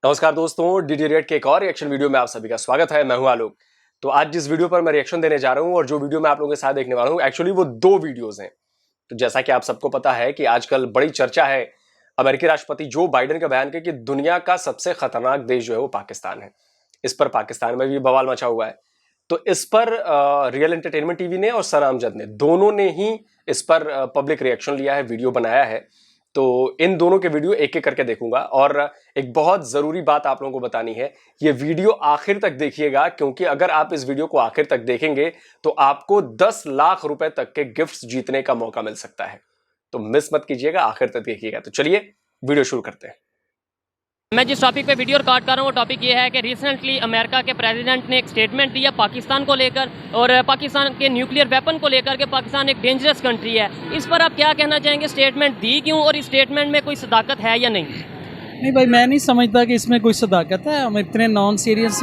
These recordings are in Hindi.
नमस्कार दोस्तों, डीडी रेड के एक और रिएक्शन वीडियो में आप सभी का स्वागत है। मैं हूं आलोक। तो आज जिस वीडियो पर मैं रिएक्शन देने जा रहा हूं और जो वीडियो मैं आप लोगों के साथ देखने वाला हूं, एक्चुअली वो दो वीडियोस हैं। तो जैसा कि आप सबको पता है कि आजकल बड़ी चर्चा है अमेरिकी राष्ट्रपति जो बाइडेन का बयान कि दुनिया का सबसे खतरनाक देश जो है वो पाकिस्तान है। इस पर पाकिस्तान में भी बवाल मचा हुआ है। तो इस पर रियल एंटरटेनमेंट टीवी ने और सर अमजद ने दोनों ने ही इस पर पब्लिक रिएक्शन लिया है, वीडियो बनाया है। तो इन दोनों के वीडियो एक एक करके देखूंगा और एक बहुत जरूरी बात आप लोगों को बतानी है, ये वीडियो आखिर तक देखिएगा, क्योंकि अगर आप इस वीडियो को आखिर तक देखेंगे तो आपको 10 लाख रुपए तक के गिफ्ट्स जीतने का मौका मिल सकता है। तो मिस मत कीजिएगा, आखिर तक देखिएगा। तो चलिए वीडियो शुरू करते हैं। मैं जिस टॉपिक पे वीडियो रिकॉर्ड कर रहा हूँ वो टॉपिक ये है कि रिसेंटली अमेरिका के प्रेसिडेंट ने एक स्टेटमेंट दिया पाकिस्तान को लेकर और पाकिस्तान के न्यूक्लियर वेपन को लेकर के पाकिस्तान एक डेंजरस कंट्री है। इस पर आप क्या कहना चाहेंगे? स्टेटमेंट दी क्यों और इस स्टेटमेंट में कोई सदाकत है या नहीं? नहीं भाई, मैं नहीं समझता कि इसमें कोई सदाकत है। हम इतने नॉन सीरियस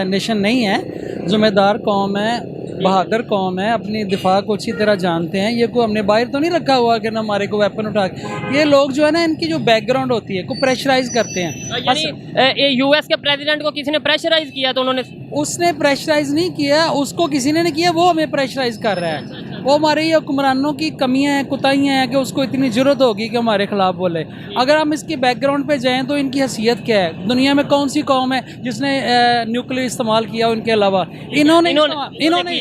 नेशन नहीं है। ज़िम्मेदार कौम है, बहादुर कौम है, अपनी दिफा को अच्छी तरह जानते हैं। ये को हमने बाहर तो नहीं रखा हुआ कि ना हमारे को वेपन उठा के। ये लोग जो है ना, इनकी जो बैकग्राउंड होती है को प्रेशराइज करते हैं। यानी यूएस के प्रेसिडेंट को किसी ने प्रेशराइज किया तो उन्होंने उसने प्रेशराइज नहीं किया, उसको किसी ने नहीं किया, वो हमें प्रेशराइज कर रहा है। वो हमारे ही हुक्मरानों की कमियां हैं, कुताहियां हैं कि उसको इतनी ज़रूरत होगी कि हमारे खिलाफ बोले। अगर हम इसकी बैकग्राउंड पे जाएं तो इनकी हैसियत क्या है? दुनिया में कौन सी कौम है जिसने न्यूक्लियर इस्तेमाल किया? उनके अलावा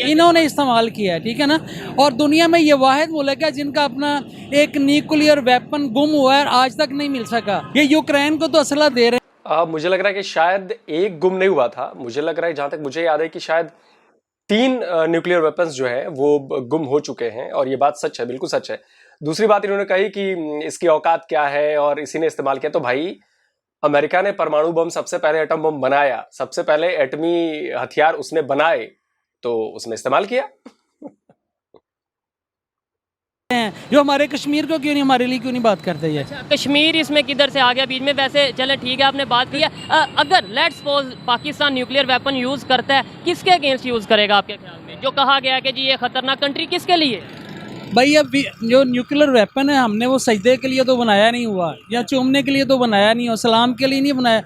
इन्होंने इस्तेमाल किया है, ठीक है ना। और दुनिया में ये वाहिद मुल्क है जिनका अपना एक न्यूक्लियर वेपन गुम हुआ है, आज तक नहीं मिल सका। ये यूक्रेन को तो असला दे रहे हैं। मुझे लग रहा है कि शायद एक गुम नहीं हुआ था। मुझे लग रहा है, जहां तक मुझे याद है, कि शायद 3 न्यूक्लियर वेपन्स जो है वो गुम हो चुके हैं। और ये बात सच है, बिल्कुल सच है। दूसरी बात इन्होंने कही कि इसकी औकात क्या है और इसी ने इस्तेमाल किया। तो भाई, अमेरिका ने परमाणु बम सबसे पहले एटम बम बनाया, सबसे पहले एटमी हथियार उसने बनाए, तो उसने इस्तेमाल किया। जो हमारे कश्मीर को क्यों नहीं, हमारे लिए क्यों नहीं बात करते ये? कश्मीर इसमें किधर से आ गया बीच में? वैसे चले ठीक है, आपने बात की है। अगर let's suppose Pakistan nuclear weapon use करता है, किसके अगेंस्ट यूज करेगा आपके ख्याल में? जो कहा गया है कि जी ये खतरनाक कंट्री, किसके लिए? भाई अब जो न्यूक्लियर वेपन है, हमने वो सजदे के लिए तो बनाया नहीं हुआ, या चूमने के लिए तो बनाया नहीं हो, सलाम के लिए नहीं बनाया।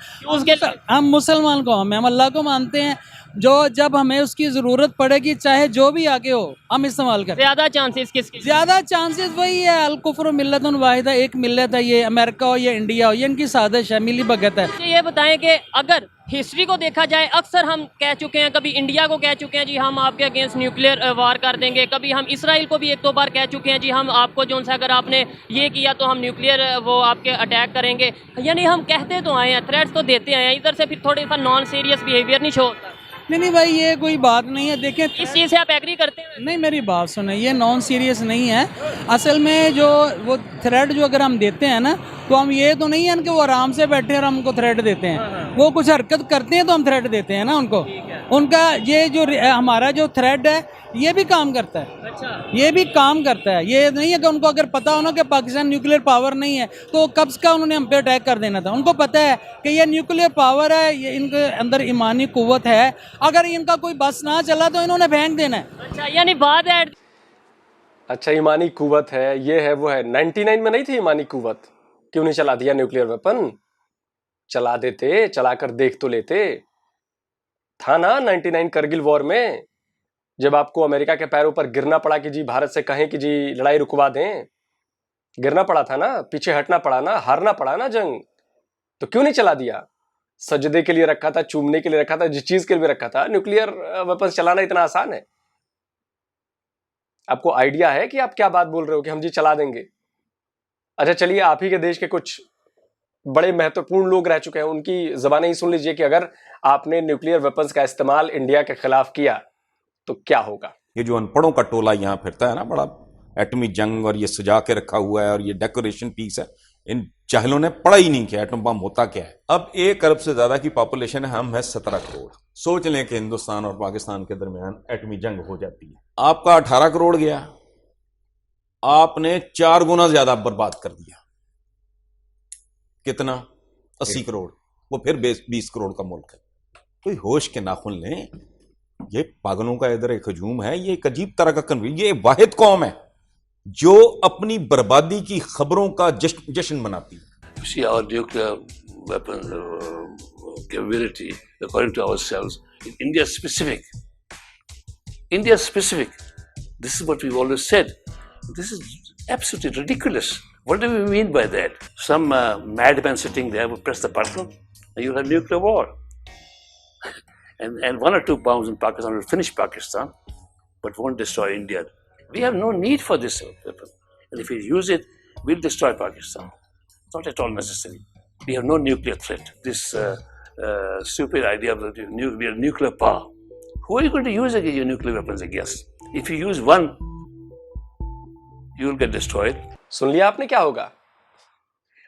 हम मुसलमान कौम है, हम अल्लाह को मानते हैं। जो जब हमें उसकी ज़रूरत पड़ेगी, चाहे जो भी आगे हो, हम इस्तेमाल करें। ज़्यादा चांसेस किसके? ज़्यादा चांसेस वही है, अल कुफ्र मिल्लतुन वाहिदा, एक मिल्लत है। ये अमेरिका हो या इंडिया हो, ये इनकी साजिश है, मिली भगत है। ये बताएं कि अगर हिस्ट्री को देखा जाए, अक्सर हम कह चुके हैं, कभी इंडिया को कह चुके हैं जी हम आपके अगेंस्ट न्यूक्लियर वार कर देंगे, कभी हम इसराइल को भी 1-2 बार कह चुके हैं जी हम आपको जो सा अगर आपने ये किया तो हम न्यूक्लियर वो आपके अटैक करेंगे। यानी हम कहते तो आए हैं, थ्रेट्स तो देते आए हैं, इधर से फिर थोड़ा सा नॉन सीरियस बिहेवियर नहीं शो होता। नहीं भाई, ये कोई बात नहीं है। देखें, इस चीज़ से आप एग्री करते हैं? नहीं, मेरी बात सुने, ये नॉन सीरियस नहीं है। असल में जो वो थ्रेड जो अगर हम देते हैं ना, तो हम ये तो नहीं है कि वो आराम से बैठे और हमको थ्रेड देते हैं। वो कुछ हरकत करते हैं तो हम थ्रेड देते हैं ना उनको। उनका ये जो हमारा जो थ्रेड है, ये भी काम करता है। अच्छा, ये भी काम करता है। ये नहीं है कि उनको अगर पता हो ना कि पाकिस्तान न्यूक्लियर पावर नहीं है तो कब का उन्होंने हम पे अटैक कर देना था। उनको पता है कि ये न्यूक्लियर पावर है, ये इनके अंदर ईमानी कुव्वत है। अगर इनका कोई बस ना चला तो इन्होंने फेंक देना है। अच्छा, यानी बात है। अच्छा, ईमानी कुव्वत है, ये है वो है। 99 में नहीं थी ईमानी कुव्वत? क्यों नहीं चला दिया न्यूक्लियर वेपन? चला देते, चलाकर देख तो लेते। था ना 99 करगिल वॉर में, जब आपको अमेरिका के पैरों पर गिरना पड़ा कि जी भारत से कहें कि जी लड़ाई रुकवा दें। गिरना पड़ा था ना, पीछे हटना पड़ा ना, हारना पड़ा ना जंग। तो क्यों नहीं चला दिया? सजदे के लिए रखा था, चूमने के लिए रखा था, जिस चीज के लिए रखा था। न्यूक्लियर वेपन चलाना इतना आसान है? आपको आइडिया है कि आप क्या बात बोल रहे हो कि हम जी चला देंगे? अच्छा चलिए, आप ही के देश के कुछ बड़े महत्वपूर्ण लोग रह चुके हैं, उनकी ज़बानें ही सुन लीजिए कि अगर आपने न्यूक्लियर वेपन्स का इस्तेमाल इंडिया के खिलाफ किया तो क्या होगा। ये जो अनपढ़ों का टोला यहाँ फिरता है ना, बड़ा एटमी जंग और ये सजा के रखा हुआ है और ये डेकोरेशन पीस है, इन चाहलों ने पढ़ा ही नहीं किया एटम बम होता क्या है। अब 1 अरब से ज्यादा की पॉपुलेशन है, हम है 17 करोड़। सोच लें कि हिंदुस्तान और पाकिस्तान के दरमियान एटमी जंग हो जाती है, आपका 18 करोड़ गया, आपने 4 गुना ज्यादा बर्बाद कर दिया। कितना? 80 करोड़। वो फिर 20 करोड़ का मुल्क है। कोई होश के नाखून लें। ये पागलों का इधर एक हजूम है, ये एक अजीब तरह का कन्फ्यूजन। ये वाहिद कौम है जो अपनी बर्बादी की खबरों का जश्न मनाती है। See, our nuclear weapons capability, according to ourselves, in India specific. This is what we've always said. This is absolutely ridiculous. What do we mean by that? Some madman sitting there will press the button and you'll have nuclear war. and 1 or 2 bombs in Pakistan will finish Pakistan, but won't destroy India. We have no need for this weapon. And if we use it, we'll destroy Pakistan. It's not at all necessary. We have no nuclear threat. This stupid idea of nuclear power. Who are you going to use your nuclear weapons against? If you use one, you will get destroyed. सुन लिया आपने क्या होगा?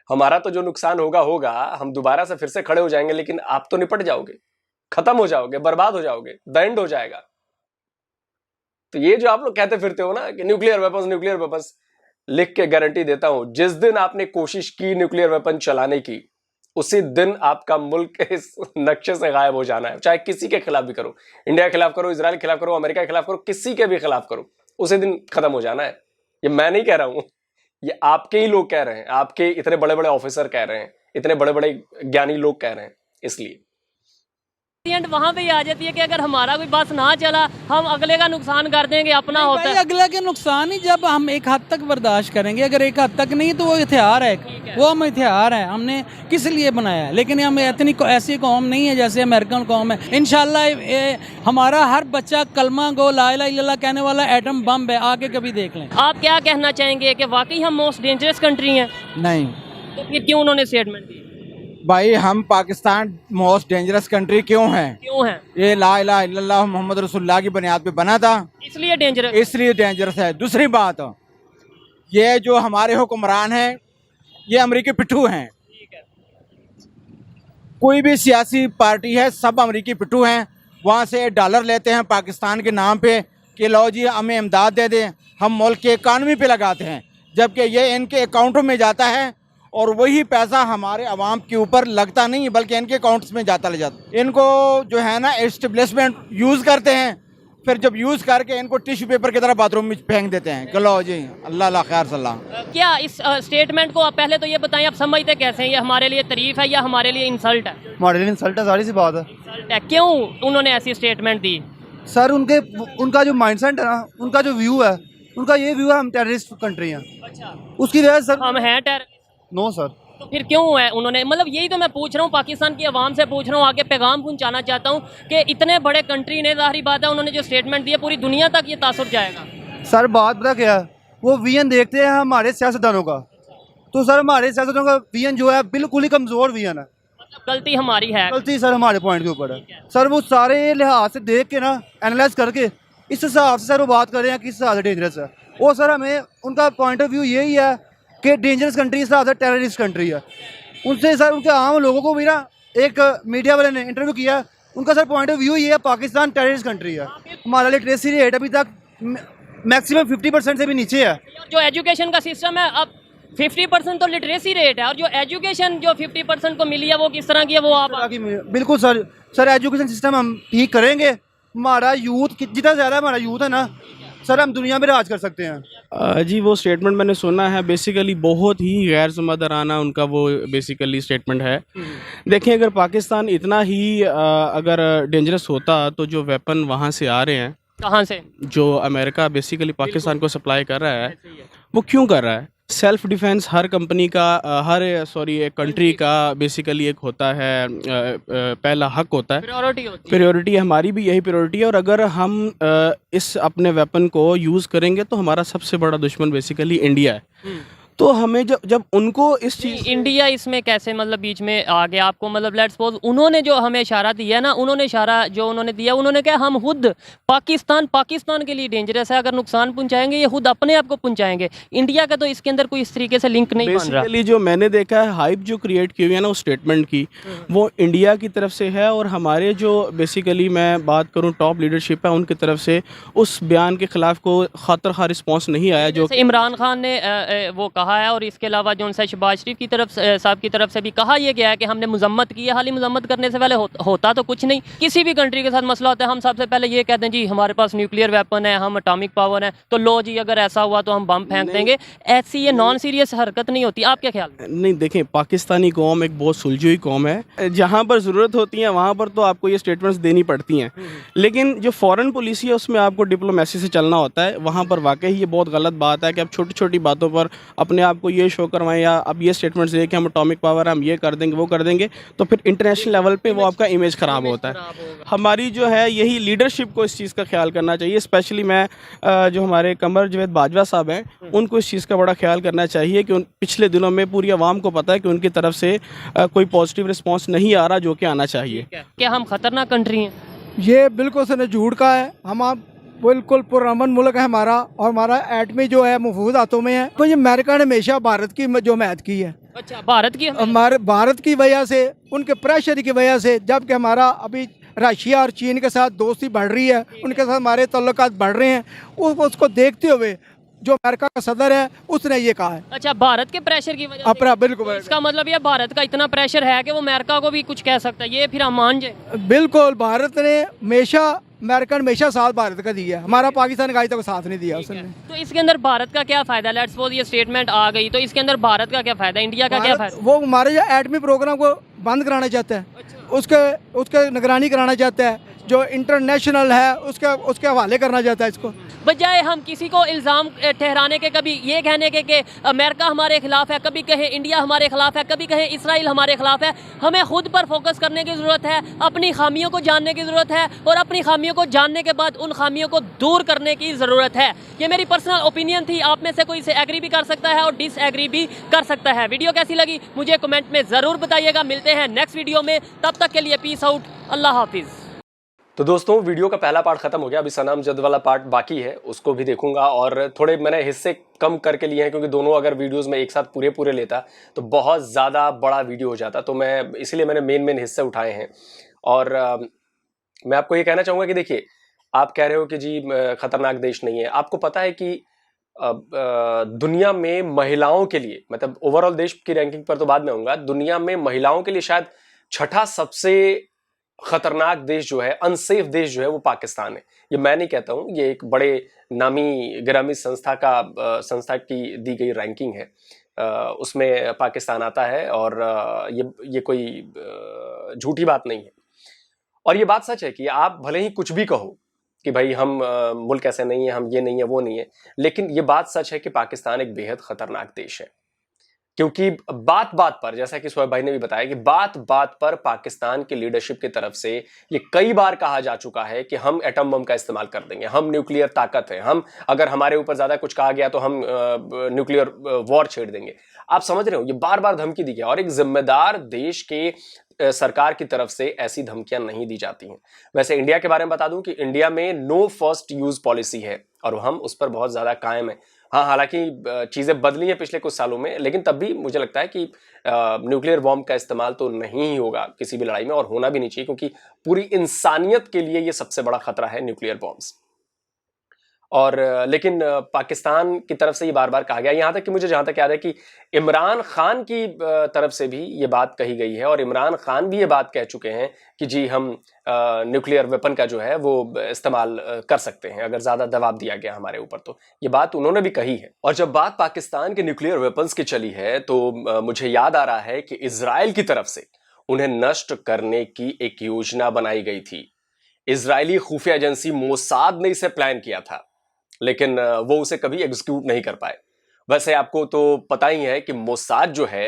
हमारा तो जो नुकसान होगा होगा, हम दोबारा से फिर से खड़े हो जाएंगे, लेकिन आप तो निपट जाओगे, खत्म हो जाओगे, बर्बाद हो जाओगे, द एंड हो जाएगा। तो ये जो आप लोग कहते फिरते हो ना कि न्यूक्लियर वेपन्स, लिख के गारंटी देता हूं, जिस दिन आपने कोशिश की न्यूक्लियर वेपन चलाने की, उसी दिन आपका मुल्क इस नक्शे से गायब हो जाना है। चाहे किसी के खिलाफ भी करो, इंडिया के खिलाफ करो, इजराइल के खिलाफ करो, अमेरिका के खिलाफ करो, किसी के भी खिलाफ करो, उसी दिन खत्म हो जाना है। ये मैं नहीं कह रहा हूं, ये आपके ही लोग कह रहे हैं, आपके इतने बड़े बड़े ऑफिसर कह रहे हैं, इतने बड़े बड़े ज्ञानी लोग कह रहे हैं। इसलिए एंड वहां पे आ जाती है कि अगर हमारा कोई बस ना चला, हम अगले का नुकसान कर देंगे, अपना होता भाई है। अगले के नुकसान ही जब हम एक हद तक बर्दाश्त करेंगे, अगर एक हद तक नहीं तो वो हथियार है, वो हम हथियार है, हमने किस लिए बनाया है। लेकिन हम इतनी ऐसी कौम नहीं है जैसे अमेरिकन कौम है। इंशाल्लाह हमारा हर बच्चा कलमा गो ला इलाहा इल्लल्लाह कहने वाला एटम बम है, आगे कभी देख लें। आप क्या कहना चाहेंगे कि वाकई हम मोस्ट डेंजरस कंट्री हैं? नहीं तो फिर क्यों उन्होंने स्टेटमेंट दी? भाई, हम पाकिस्तान मोस्ट डेंजरस कंट्री क्यों हैं? क्यों है? ये ला इलाहा इल्लल्लाह मोहम्मद रसूलुल्लाह की बुनियाद पे बना था, इसलिए डेंजरस। इसलिए डेंजरस है। दूसरी बात, ये जो हमारे हुक्मरान हैं ये अमरीकी पिट्ठू हैं। कोई भी सियासी पार्टी है, सब अमरीकी पिट्ठू हैं। वहाँ से डॉलर लेते हैं पाकिस्तान के नाम पे कि लो जी हमें इमदाद दे दें, हम मुल्क के इकानमी पे लगाते हैं, जबकि ये इनके अकाउंटों में जाता है और वही पैसा हमारे अवाम के ऊपर लगता नहीं बल्कि इनके अकाउंट्स में जाता ले जाता। इनको जो है ना एस्टेब्लिशमेंट यूज़ करते हैं, फिर जब यूज़ करके इनको टिश्यू पेपर की तरह बाथरूम में फेंक देते हैं कि लो जी अल्लाह खैर सल्ला। क्या इस स्टेटमेंट को आप पहले तो ये बताएं, आप समझते कैसे हैं? ये हमारे लिए तारीफ है या हमारे लिए इंसल्ट है? हमारे लिए इंसल्ट है, सारी सी बात है। इंसल्ट है। क्यों उन्होंने ऐसी स्टेटमेंट दी? सर उनका जो माइंडसेट है ना, उनका जो व्यू है, उनका ये व्यू है हम टेररिस्ट कंट्री हैं। अच्छा, उसकी वजह से सर हम हैं टेररिस्ट? No sir. तो फिर क्यों है उन्होंने, मतलब यही तो मैं पूछ रहा हूँ, पाकिस्तान की आवाम से पूछ रहा हूँ, आगे पैगाम पहुँचाना चाहता हूँ कि इतने बड़े कंट्री ने, जाहिर बात है उन्होंने जो स्टेटमेंट दी है पूरी दुनिया तक ये तासुर जाएगा। सर बात पता क्या है, वो विजन देखते हैं हमारे सियासतदानों का, तो सर हमारे सियासतदानों का विजन जो है बिल्कुल ही कमज़ोर विजन है। मतलब गलती हमारी है? गलती सर हमारे पॉइंट के ऊपर है। सर वो सारे लिहाज से देख के ना, एनालाइज करके इस हिसाब से सर वो बात कर रहे हैं कि किस हिसाब से डेंजरस है। और सर हमें उनका पॉइंट ऑफ व्यू यही है कि डेंजरस कंट्री इस हिसाब से टेररिस्ट कंट्री है। उनसे सर उनके आम लोगों को भी ना एक मीडिया वाले ने इंटरव्यू किया, उनका सर पॉइंट ऑफ व्यू ये है पाकिस्तान टेररिस्ट कंट्री है। हमारा लिटरेसी रेट अभी तक मैक्सिमम 50% से भी नीचे है। जो एजुकेशन का सिस्टम है, अब 50% तो लिटरेसी रेट है, और जो एजुकेशन जो 50% को मिली है वो किस तरह की है? वो आप बिल्कुल सर एजुकेशन सिस्टम हम ठीक करेंगे, हमारा यूथ जितना ज़्यादा हमारा यूथ है ना सर, हम दुनिया में राज कर सकते हैं। जी वो स्टेटमेंट मैंने सुना है, बेसिकली बहुत ही गैर ज़िम्मेदाराना उनका वो बेसिकली स्टेटमेंट है। देखें, अगर पाकिस्तान इतना ही अगर डेंजरस होता तो जो वेपन वहाँ से आ रहे हैं, कहाँ से, जो अमेरिका बेसिकली पाकिस्तान को सप्लाई कर रहा है, वो क्यों कर रहा है? सेल्फ डिफेंस हर कंपनी का एक कंट्री का बेसिकली एक होता है, पहला हक होता है, प्रायोरिटी होती है। प्रायोरिटी हमारी भी यही प्रायोरिटी है। और अगर हम इस अपने वेपन को यूज़ करेंगे तो हमारा सबसे बड़ा दुश्मन बेसिकली इंडिया है। तो हमें जब उनको इस चीज़, इंडिया इसमें कैसे मतलब बीच में आ गया आपको? मतलब लेट्स सपोज उन्होंने जो हमें इशारा दिया ना, उन्होंने इशारा जो उन्होंने दिया, उन्होंने कहा हम खुद पाकिस्तान के लिए डेंजरस है, अगर नुकसान पहुंचाएंगे ये खुद अपने आप को पहुंचाएंगे। इंडिया का तो इसके अंदर कोई इस तरीके से लिंक नहीं बन रहा। बेसिकली जो मैंने देखा है, हाइप जो क्रिएट की हुई है ना उस स्टेटमेंट की, वो इंडिया की तरफ से है, और हमारे जो बेसिकली मैं बात करूँ टॉप लीडरशिप है उनकी तरफ से उस बयान के खिलाफ को खातिर खा रिस्पॉन्स नहीं आया। जो इमरान खान ने वो कहा कहा है, और इसके अलावा जो सा शहबाज शरीफ की तरफ साहब की तरफ से भी कहा यह गया है कि हमने मजम्मत की है। हाल ही मजम्मत करने से पहले होता तो कुछ नहीं। किसी भी कंट्री के साथ मसला होता है हम सबसे पहले ये कहते हैं जी हमारे पास न्यूक्लियर वेपन है, हम एटॉमिक पावर है, तो लो जी अगर ऐसा हुआ तो हम बम फेंक देंगे। ऐसी ये नॉन सीरियस हरकत नहीं होती। आप क्या ख्याल? नहीं, देखें, पाकिस्तानी कौम एक बहुत सुलझी हुई कौम है। जहाँ पर ज़रूरत होती है वहाँ पर तो आपको ये स्टेटमेंट्स देनी पड़ती हैं, लेकिन जो फॉरेन पॉलिसी है उसमें आपको डिप्लोमेसी से चलना होता है। वहाँ पर वाकई ये बहुत गलत बात है कि आप छोटी छोटी बातों पर अपने आप को ये शो करवाएं या अब ये स्टेटमेंट्स दें कि हम एटॉमिक पावर है, हम ये कर देंगे वो कर देंगे, तो फिर इंटरनेशनल लेवल पे वो आपका इमेज ख़राब होता है। हमारी जो है यही लीडरशिप को इस चीज़ का ख्याल करना चाहिए। स्पेशली मैं जो हमारे कमर जवेद बाजवा साहब हैं उनको इस चीज़ का बड़ा ख्याल करना चाहिए कि पिछले दिनों में पूरी आवाम को पता है कि उनकी तरफ से कोई पॉजिटिव रिस्पांस नहीं आ रहा जो कि आना चाहिए। क्या हम खतरनाक कंट्री हैं? ये बिल्कुल से झूठ का है। हम आप बिल्कुल पुरअमन मुल्क है हमारा, और हमारा एटमी जो है महफूज हाथों में है। तो ये अमेरिका ने हमेशा भारत की जो हमायत की है। अच्छा, भारत की? हमारे भारत की वजह से, उनके प्रेशर की वजह से, जबकि हमारा अभी रशिया और चीन के साथ दोस्ती बढ़ रही है, उनके साथ हमारे तल्लुकात बढ़ रहे हैं, उसको देखते हुए जो अमेरिका का सदर है उसने ये कहा है। अच्छा, भारत के प्रेशर की वजह से? अपना बिल्कुल। तो इसका मतलब ये भारत का इतना प्रेशर है कि वो अमेरिका को भी कुछ कह सकता है, ये फिर हम मान जाए? बिल्कुल, भारत ने हमेशा, अमेरिका ने हमेशा साथ भारत का दिया है, हमारा पाकिस्तान का आज तक साथ नहीं दिया उसने। तो इसके अंदर भारत का क्या फायदा? लेट्स सपोज ये स्टेटमेंट आ गई तो इसके अंदर भारत का क्या फायदा, इंडिया का क्या फायदा? वो हमारे जो एटमी प्रोग्राम को बंद कराना चाहता है। उसके निगरानी कराना चाहता है, जो इंटरनेशनल है उसके हवाले करना चाहता है इसको। बजाय हम किसी को इल्ज़ाम ठहराने के, कभी ये कहने के कि अमेरिका हमारे खिलाफ है, कभी कहे इंडिया हमारे खिलाफ है, कभी कहे इसराइल हमारे खिलाफ है, हमें खुद पर फोकस करने की ज़रूरत है, अपनी खामियों को जानने की ज़रूरत है, और अपनी खामियों को जानने के बाद उन खामियों को दूर करने की ज़रूरत है। ये मेरी पर्सनल ओपिनियन थी, आप में से कोई इसे एग्री भी कर सकता है और डिसएग्री भी कर सकता है। वीडियो कैसी लगी मुझे कमेंट में ज़रूर बताइएगा। मिलते हैं नेक्स्ट वीडियो में, तब तक के लिए पीस आउट, अल्लाह हाफिज़। तो दोस्तों, वीडियो का पहला पार्ट खत्म हो गया, अभी सनम जद वाला पार्ट बाकी है, उसको भी देखूंगा। और थोड़े मैंने हिस्से कम करके लिए हैं क्योंकि दोनों अगर वीडियोस में एक साथ पूरे लेता तो बहुत ज़्यादा बड़ा वीडियो हो जाता, तो इसीलिए मैंने मेन हिस्से उठाए हैं। और मैं आपको ये कहना चाहूँगा कि देखिए, आप कह रहे हो कि जी खतरनाक देश नहीं है। आपको पता है कि दुनिया में महिलाओं के लिए, मतलब ओवरऑल देश की रैंकिंग पर तो बाद में आऊँगा, दुनिया में महिलाओं के लिए शायद छठा सबसे खतरनाक देश जो है, अनसेफ देश जो है, वो पाकिस्तान है। ये मैं नहीं कहता हूँ, ये एक बड़े नामी गिरामी संस्था की दी गई रैंकिंग है, उसमें पाकिस्तान आता है। और ये कोई झूठी बात नहीं है। और ये बात सच है कि आप भले ही कुछ भी कहो कि भाई हम मुल्क ऐसे नहीं है, हम ये नहीं है, वो नहीं है, लेकिन ये बात सच है कि पाकिस्तान एक बेहद खतरनाक देश है। क्योंकि बात बात पर, जैसा कि सोहेब भाई ने भी बताया, कि बात बात पर पाकिस्तान की लीडरशिप की तरफ से ये कई बार कहा जा चुका है कि हम एटम बम का इस्तेमाल कर देंगे, हम न्यूक्लियर ताकत है, हम अगर हमारे ऊपर ज्यादा कुछ कहा गया तो हम न्यूक्लियर वॉर छेड़ देंगे। आप समझ रहे हो, ये बार बार धमकी दी गई, और एक जिम्मेदार देश के सरकार की तरफ से ऐसी धमकियां नहीं दी जाती हैं। वैसे इंडिया के बारे में बता दूं कि इंडिया में नो फर्स्ट यूज पॉलिसी है और हम उस पर बहुत ज्यादा कायम है। हाँ, हालांकि चीज़ें बदली हैं पिछले कुछ सालों में, लेकिन तब भी मुझे लगता है कि न्यूक्लियर बॉम्ब का इस्तेमाल तो नहीं ही होगा किसी भी लड़ाई में, और होना भी नहीं चाहिए, क्योंकि पूरी इंसानियत के लिए ये सबसे बड़ा खतरा है न्यूक्लियर बॉम्ब्स। और लेकिन पाकिस्तान की तरफ से ये बार बार कहा गया, यहाँ तक कि मुझे जहाँ तक याद है कि इमरान खान की तरफ से भी ये बात कही गई है, और इमरान खान भी ये बात कह चुके हैं कि जी हम न्यूक्लियर वेपन का जो है वो इस्तेमाल कर सकते हैं अगर ज़्यादा दबाव दिया गया हमारे ऊपर। तो ये बात उन्होंने भी कही है। और जब बात पाकिस्तान के न्यूक्लियर वेपन्स की चली है तो मुझे याद आ रहा है कि इजराइल की तरफ से उन्हें नष्ट करने की एक योजना बनाई गई थी। इजरायली खुफिया एजेंसी मोसाद ने इसे प्लान किया था, लेकिन वो उसे कभी एग्जीक्यूट नहीं कर पाए। वैसे आपको तो पता ही है कि मोसाद जो है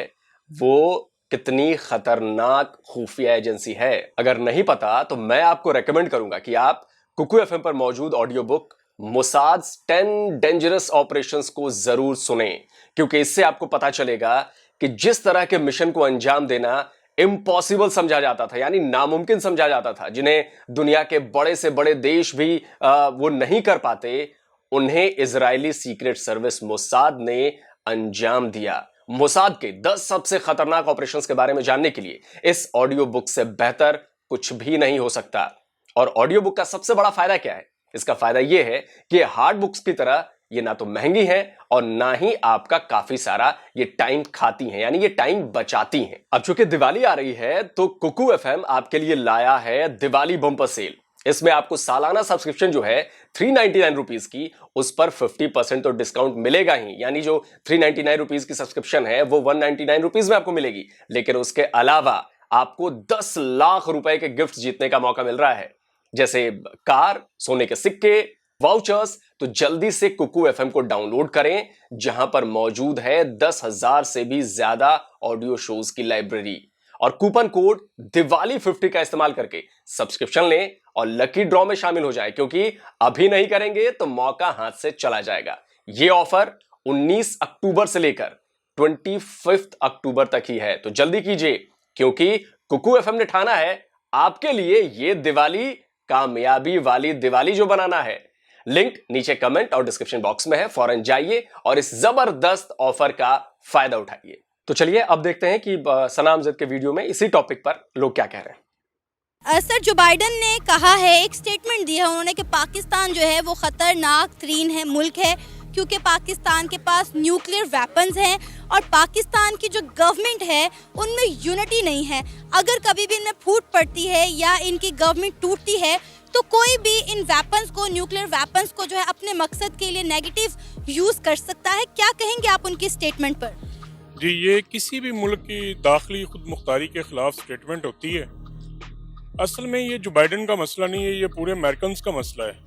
वो कितनी खतरनाक खुफिया एजेंसी है। अगर नहीं पता तो मैं आपको रेकमेंड करूंगा कि आप कुकू एफएम पर मौजूद ऑडियो बुक मोसाद्स 10 डेंजरस ऑपरेशंस को जरूर सुने, क्योंकि इससे आपको पता चलेगा कि जिस तरह के मिशन को अंजाम देना इम्पॉसिबल समझा जाता था, यानी नामुमकिन समझा जाता था, जिन्हें दुनिया के बड़े से बड़े देश भी वो नहीं कर पाते, उन्हें इजरायली सीक्रेट सर्विस मोसाद ने अंजाम दिया। मोसाद के 10 सबसे खतरनाक ऑपरेशंस के बारे में जानने के लिए इस ऑडियो बुक से बेहतर कुछ भी नहीं हो सकता। और ऑडियो बुक का सबसे बड़ा फायदा क्या है? इसका फायदा यह है कि हार्ड बुक्स की तरह ये ना तो महंगी हैं और ना ही आपका काफी सारा ये टाइम खाती हैं, यानी ये टाइम बचाती हैं। अब चूंकि दिवाली आ रही है तो कुकू एफएम आपके लिए लाया है दिवाली बम्पर सेल। इसमें आपको सालाना सब्सक्रिप्शन जो है 399 रुपीज की, उस पर 50% तो डिस्काउंट मिलेगा ही, यानी जो 399 रुपीज की सब्सक्रिप्शन है वो 199 रुपीज में आपको मिलेगी। लेकिन उसके अलावा आपको 10 लाख रुपए के गिफ्ट जीतने का मौका मिल रहा है, जैसे कार, सोने के सिक्के, वाउचर्स। तो जल्दी से कुकू एफएम को डाउनलोड करें, जहां पर मौजूद है 10,000 से भी ज्यादा ऑडियो शोज की लाइब्रेरी, और कूपन कोड दिवाली 50 का इस्तेमाल करके सब्सक्रिप्शन लें और लकी ड्रॉ में शामिल हो जाए, क्योंकि अभी नहीं करेंगे तो मौका हाथ से चला जाएगा। यह ऑफर 19 अक्टूबर से लेकर 25 अक्टूबर तक ही है, तो जल्दी कीजिए, क्योंकि कुकू एफएम ने ठाना है आपके लिए ये दिवाली कामयाबी वाली दिवाली जो बनाना है। लिंक नीचे कमेंट और डिस्क्रिप्शन बॉक्स में है, फौरन जाइए और इस जबरदस्त ऑफर का फायदा उठाइए। तो चलिए अब देखते हैं कि सना अमजद के वीडियो में इसी टॉपिक पर लोग क्या कह रहे हैं। सर, जो बाइडन ने कहा है, एक स्टेटमेंट दिया उन्होंने कि पाकिस्तान जो है वो खतरनाक तरीन है मुल्क है, क्योंकि पाकिस्तान के पास न्यूक्लियर वेपन्स हैं और पाकिस्तान की जो गवर्नमेंट है उनमें यूनिटी नहीं है। अगर कभी भी इनमें फूट पड़ती है या इनकी गवर्नमेंट टूटती है तो कोई भी इन वेपन्स को, न्यूक्लियर वेपन्स को जो है अपने मकसद के लिए नेगेटिव यूज़ कर सकता है। क्या कहेंगे आप उनकी स्टेटमेंट पर? जी, ये किसी भी मुल्क की दाखिली खुद मुख्तारी के खिलाफ स्टेटमेंट होती है। असल में ये जो बाइडन का मसला नहीं है, ये पूरे अमेरिकन का मसला है।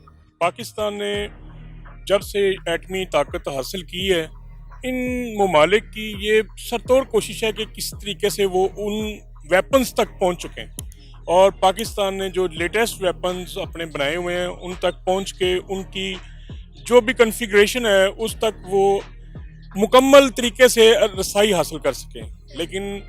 पाकिस्तान ने जब से एटमी ताकत हासिल की है, इन ममालिक की ये सरतोड़ कोशिश है कि किस तरीके से वो उन वेपन्स तक पहुंच चुके हैं, और पाकिस्तान ने जो लेटेस्ट वेपन्स अपने बनाए हुए हैं उन तक पहुंच के उनकी जो भी कन्फिग्रेशन है उस तक वो मुकम्मल तरीके से रसाई हासिल कर सकें। लेकिन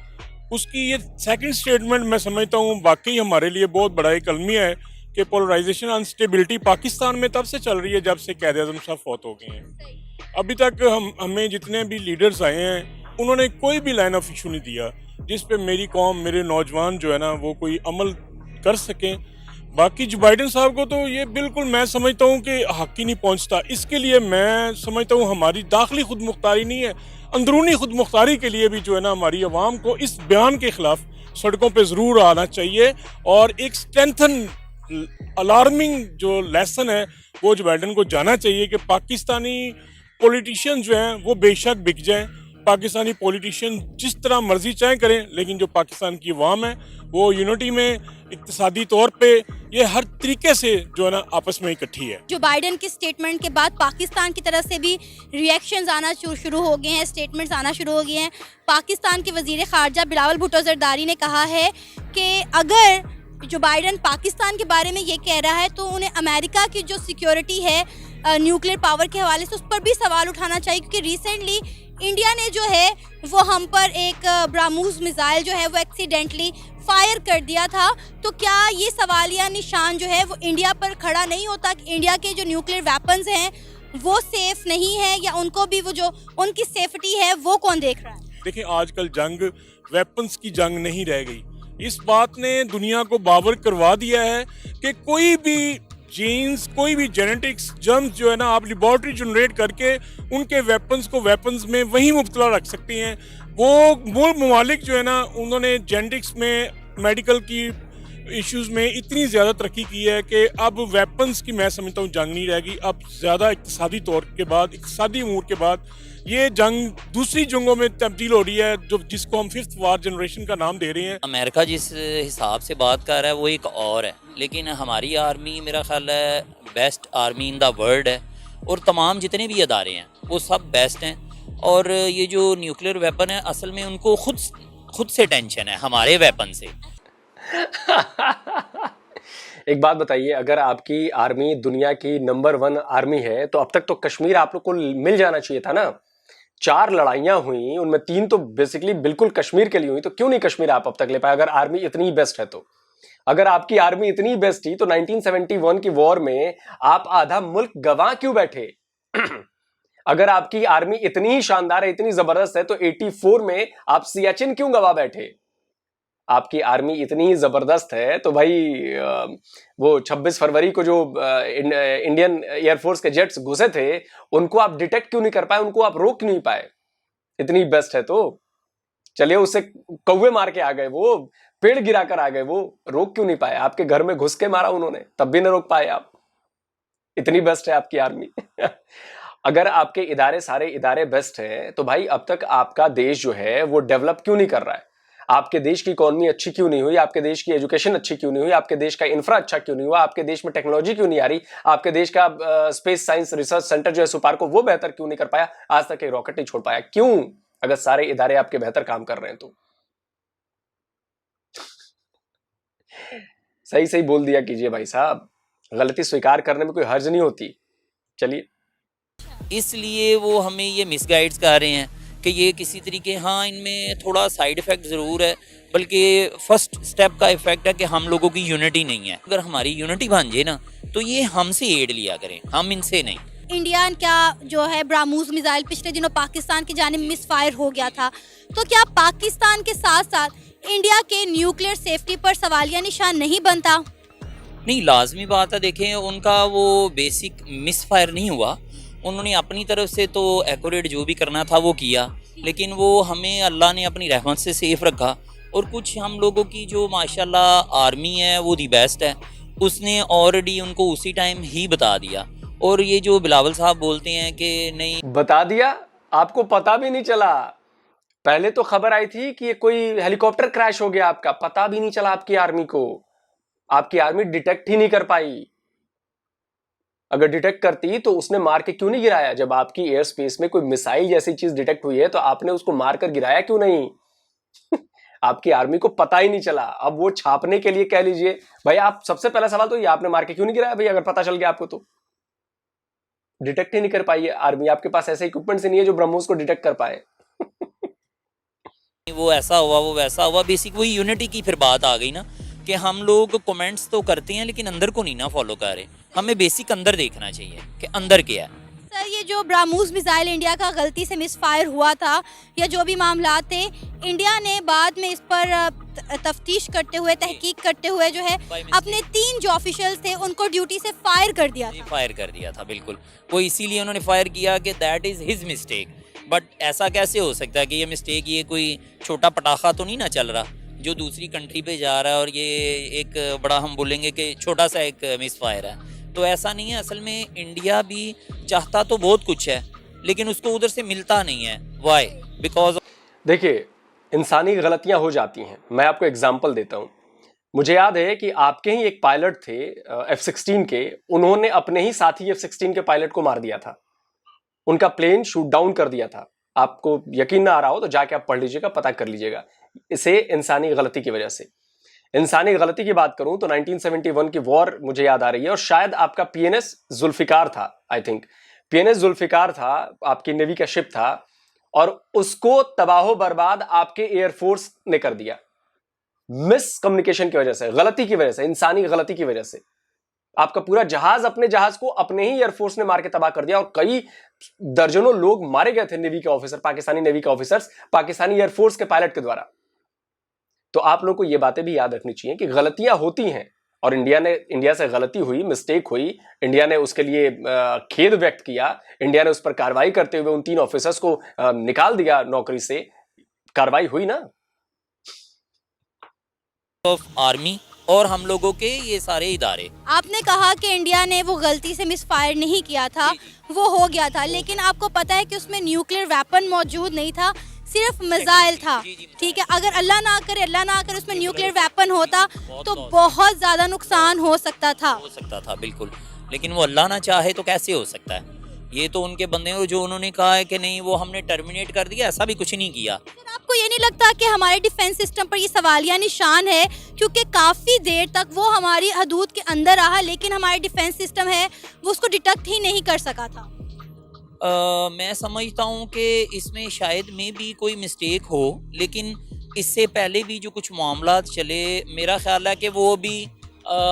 उसकी ये सेकंड स्टेटमेंट मैं समझता हूँ वाकई हमारे लिए बहुत बड़ा एक अलमिया है कि पोलराइजेशन, अनस्टेबिलिटी पाकिस्तान में तब से चल रही है जब से क़ायद आज़म साहब फौत हो गए हैं। अभी तक हमें जितने भी लीडर्स आए हैं उन्होंने कोई भी लाइन ऑफ इशू नहीं दिया जिस पे मेरी कौम, मेरे नौजवान जो है ना वो कोई अमल कर सकें। बाकी जो बाइडन साहब को तो ये बिल्कुल मैं समझता हूँ कि हक ही नहीं पहुँचता। इसके लिए मैं समझता हूँ हमारी दाखिली खुद मुख्तारी नहीं है, अंदरूनी खुद मुख्तारी के लिए भी जो है ना हमारी आवाम को इस बयान के खिलाफ सड़कों पे ज़रूर आना चाहिए, और एक स्ट्रेंथन अलार्मिंग जो लेसन है वो जो बाइडन को जाना चाहिए कि पाकिस्तानी पॉलिटिशियन जो हैं वो बेशक बिक जाएं, पाकिस्तानी पॉलिटिशियन जिस तरह मर्जी चाहे करें, लेकिन जो पाकिस्तान की अवाम है वो यूनिटी में, इक्तिसादी तौर पे ये हर तरीके से जो है ना आपस में इकट्ठी है। जो बाइडन की स्टेटमेंट के बाद पाकिस्तान की तरफ से भी रिएक्शंस आना शुरू हो गए हैं, स्टेटमेंट्स आना शुरू हो गए हैं। पाकिस्तान के वजीर खारजा बिलावल भुट्टो जरदारी ने कहा है कि अगर जो बाइडन पाकिस्तान के बारे में ये कह रहा है तो उन्हें अमेरिका की जो सिक्योरिटी है न्यूक्लियर पावर के हवाले से उस पर भी सवाल उठाना चाहिए, क्योंकि रिसेंटली इंडिया ने जो है वो हम पर एक ब्राह्मोस मिसाइल जो है वो एक्सीडेंटली फायर कर दिया था। तो क्या ये सवालिया निशान जो है वो इंडिया पर खड़ा नहीं होता कि इंडिया के जो न्यूक्लियर वेपन्स हैं वो सेफ नहीं है, या उनको भी वो जो उनकी सेफ्टी है वो कौन देख रहा है? देखिए, आजकल जंग वेपन्स की जंग नहीं रह गई। इस बात ने दुनिया को बावर करवा दिया है कि कोई भी जीन्स, कोई भी जेनेटिक्स जर्म्स जो है ना आप लेबॉर्ट्री जनरेट करके उनके वेपन्स को वेपन्स में वहीं मुब्तला रख सकती हैं। वो ममालिक जो है ना उन्होंने जेनेटिक्स में, मेडिकल की इश्यूज़ में इतनी ज़्यादा तरक्की की है कि अब वेपन्स की मैं समझता हूँ जंग नहीं रहेगी। अब ज़्यादा इक़्तिसादी तौर के बाद, इक़्तिसादी उमूर के बाद ये जंग दूसरी जंगों में तब्दील हो रही है, जो जिसको हम 5th वार जनरेशन का नाम दे रहे हैं। अमेरिका जिस हिसाब से बात कर रहा है वो एक और है, लेकिन हमारी आर्मी मेरा ख्याल है best army in the world है, और तमाम जितने भी अदारे हैं वो सब बेस्ट हैं। और ये जो न्यूक्लियर वेपन है असल में उनको खुद से टेंशन है हमारे वेपन से। एक बात बताइए, अगर आपकी आर्मी दुनिया की नंबर 1 आर्मी है तो अब तक तो कश्मीर आप लोग को मिल जाना चाहिए था ना। 4 लड़ाइयां हुई, उनमें 3 तो बेसिकली बिल्कुल कश्मीर के लिए हुई, तो क्यों नहीं कश्मीर आप अब तक ले पाए? अगर आर्मी इतनी बेस्ट है तो, अगर आपकी आर्मी इतनी बेस्ट थी तो 1971 की वॉर में आप आधा मुल्क गंवा क्यों बैठे? अगर आपकी आर्मी इतनी शानदार है, इतनी जबरदस्त है, तो 84 में आप सियाचिन क्यों गंवा बैठे? आपकी आर्मी इतनी जबरदस्त है तो भाई वो 26 फरवरी को जो इंडियन एयरफोर्स के जेट्स घुसे थे उनको आप डिटेक्ट क्यों नहीं कर पाए, उनको आप रोक क्यों नहीं पाए? इतनी बेस्ट है तो चलिए, उससे कौवे मार के आ गए, वो पेड़ गिरा कर आ गए, वो रोक क्यों नहीं पाए? आपके घर में घुस के मारा उन्होंने, तब भी न रोक पाए आप। इतनी बेस्ट है आपकी आर्मी। अगर आपके इदारे सारे इदारे बेस्ट हैं तो भाई अब तक आपका देश जो है वो डेवलप क्यों नहीं कर रहा है? आपके देश की इकोनॉमी अच्छी क्यों नहीं हुई? आपके देश की एजुकेशन अच्छी क्यों नहीं हुई? आपके देश का इंफ्रा अच्छा क्यों नहीं हुआ? आपके देश में टेक्नोलॉजी क्यों नहीं आ रही? आपके देश का स्पेस साइंस रिसर्च सेंटर जो है सुपार्को, वो बेहतर क्यों नहीं कर पाया? आज तक एक रॉकेट नहीं छोड़ पाया, क्यों? अगर सारे इदारे आपके बेहतर काम कर रहे हैं तो सही सही बोल दिया कीजिए भाई साहब, गलती स्वीकार करने में कोई हर्ज नहीं होती। चलिए, इसलिए वो हमें ये मिसगाइड्स कर रहे हैं कि ये किसी तरीके, हाँ इनमें थोड़ा साइड इफ़ेक्ट ज़रूर है, बल्कि फर्स्ट स्टेप का इफ़ेक्ट है कि हम लोगों की यूनिटी नहीं है। अगर हमारी यूनिटी बन जाए ना तो ये हमसे एड लिया करें, हम इनसे नहीं। इंडिया का जो है ब्राह्मोस मिसाइल पिछले दिनों पाकिस्तान की जानिब मिसफायर हो गया था, तो क्या पाकिस्तान के साथ साथ इंडिया के न्यूक्लियर सेफ्टी पर सवालिया निशान नहीं बनता? नहीं, लाजमी बात है। देखें, उनका वो बेसिक मिसफायर नहीं हुआ, उन्होंने अपनी तरफ से तो एक्यूरेट जो भी करना था वो किया, लेकिन वो हमें अल्लाह ने अपनी रहमत से सेफ रखा। और कुछ हम लोगों की जो माशाल्लाह आर्मी है वो दी बेस्ट है, उसने ऑलरेडी उनको उसी टाइम ही बता दिया। और ये जो बिलावल साहब बोलते हैं कि नहीं बता दिया, आपको पता भी नहीं चला। पहले तो खबर आई थी कि कोई हेलीकॉप्टर क्रैश हो गया, आपका पता भी नहीं चला आपकी आर्मी को। आपकी आर्मी डिटेक्ट ही नहीं कर पाई। अगर डिटेक्ट करती तो उसने मार के क्यों नहीं गिराया? जब आपकी एयर स्पेस में कोई मिसाइल जैसी चीज डिटेक्ट हुई है तो आपने उसको मार कर गिराया क्यों नहीं? आपकी आर्मी को पता ही नहीं चला। अब वो छापने के लिए कह लीजिए भाई, आप सबसे पहला सवाल तो ये, आपने मार के क्यों नहीं गिराया भाई? अगर पता चल गया आपको तो डिटेक्ट ही नहीं कर पाई है आर्मी। आपके पास ऐसे इक्विपमेंट्स नहीं है जो ब्रह्मोस को डिटेक्ट कर पाए। वो ऐसा हुआ, वो वैसा हुआ। बेसिक वही यूनिटी की फिर बात आ गई ना कि हम लोग कमेंट्स तो करते हैं लेकिन अंदर को नहीं ना फॉलो कर रहे। हमें बेसिक अंदर देखना चाहिए कि अंदर क्या है। सर, ये जो ब्राह्मोस मिसाइल इंडिया का गलती से मिसफायर हुआ था या जो भी मामला थे, इंडिया ने बाद में इस पर तफ्तीश करते हुए, तहकीक करते हुए जो है अपने 3 जो ऑफिशियल्स थे उनको ड्यूटी से फायर कर दिया था। फायर कर दिया था, बिल्कुल। वो इसीलिए उन्होंने फायर किया कि that is his mistake. But ऐसा कैसे हो सकता है कि ये मिस्टेक, ये कोई छोटा पटाखा तो नहीं ना चल रहा जो दूसरी कंट्री पे जा रहा है और ये एक बड़ा, हम बोलेंगे कि छोटा सा एक मिसफायर है। तो ऐसा नहीं है। असल में इंडिया भी चाहता तो बहुत कुछ है लेकिन उसको उधर से मिलता नहीं है। वाई? बिकॉज देखिए, इंसानी गलतियां हो जाती हैं। मैं आपको एग्जांपल देता हूं। मुझे याद है कि आपके ही एक पायलट थे F-16 के, उन्होंने अपने ही साथी F-16 के पायलट को मार दिया था। उनका प्लेन शूट डाउन कर दिया था। आपको यकीन ना आ रहा हो तो जाके आप पढ़ लीजिएगा, पता कर लीजिएगा। इसे इंसानी गलती की वजह से। इंसानी गलती की बात करूं तो 1971 की वॉर मुझे याद आ रही है, और शायद आपका PNS जुल्फिकार था। आई थिंक PNS जुल्फिकार था, आपकी नेवी का शिप था, और उसको तबाहो बर्बाद आपके एयरफोर्स ने कर दिया। मिस कम्युनिकेशन की वजह से, गलती की वजह से, इंसानी गलती की वजह से आपका पूरा जहाज, अपने जहाज को अपने ही एयरफोर्स ने मार के तबाह कर दिया, और कई दर्जनों लोग मारे गए थे नेवी के ऑफिसर, पाकिस्तानी नेवी के ऑफिसर्स, पाकिस्तानी एयरफोर्स के पायलट के द्वारा। तो आप लोगों को यह बातें भी याद रखनी चाहिए कि गलतियां होती हैं, और इंडिया से गलती हुई, मिस्टेक हुई, इंडिया ने उसके लिए खेद व्यक्त किया, इंडिया ने उस पर कार्रवाई करते हुए उन 3 ऑफिसर्स को निकाल दिया नौकरी से। कार्रवाई हुई ना ऑफ आर्मी और हम लोगों के ये सारे इदारे। आपने कहा कि इंडिया ने वो गलती से मिसफायर नहीं किया था, वो हो गया था, लेकिन आपको पता है कि उसमें न्यूक्लियर वेपन मौजूद नहीं था, सिर्फ मिसाइल था। ठीक है, अगर अल्लाह ना करे उसमें न्यूक्लियर वेपन होता तो बहुत ज़्यादा नुकसान हो सकता था। बिल्कुल। लेकिन वो अल्लाह ना चाहे तो कैसे हो सकता है? ये तो उनके बंदे हो जो उन्होंने कहा है कि नहीं वो हमने टर्मिनेट कर दिया, ऐसा भी कुछ नहीं किया। आपको ये नहीं लगता कि हमारे डिफेंस सिस्टम पर ये सवालिया निशान है, क्योंकि काफ़ी देर तक वो हमारी हदूद के अंदर रहा लेकिन हमारे डिफेंस सिस्टम है वो उसको डिटेक्ट ही नहीं कर सका था? मैं समझता हूँ कि इसमें शायद में भी कोई मिस्टेक हो, लेकिन इससे पहले भी जो कुछ मामला चले, मेरा ख्याल है कि वो भी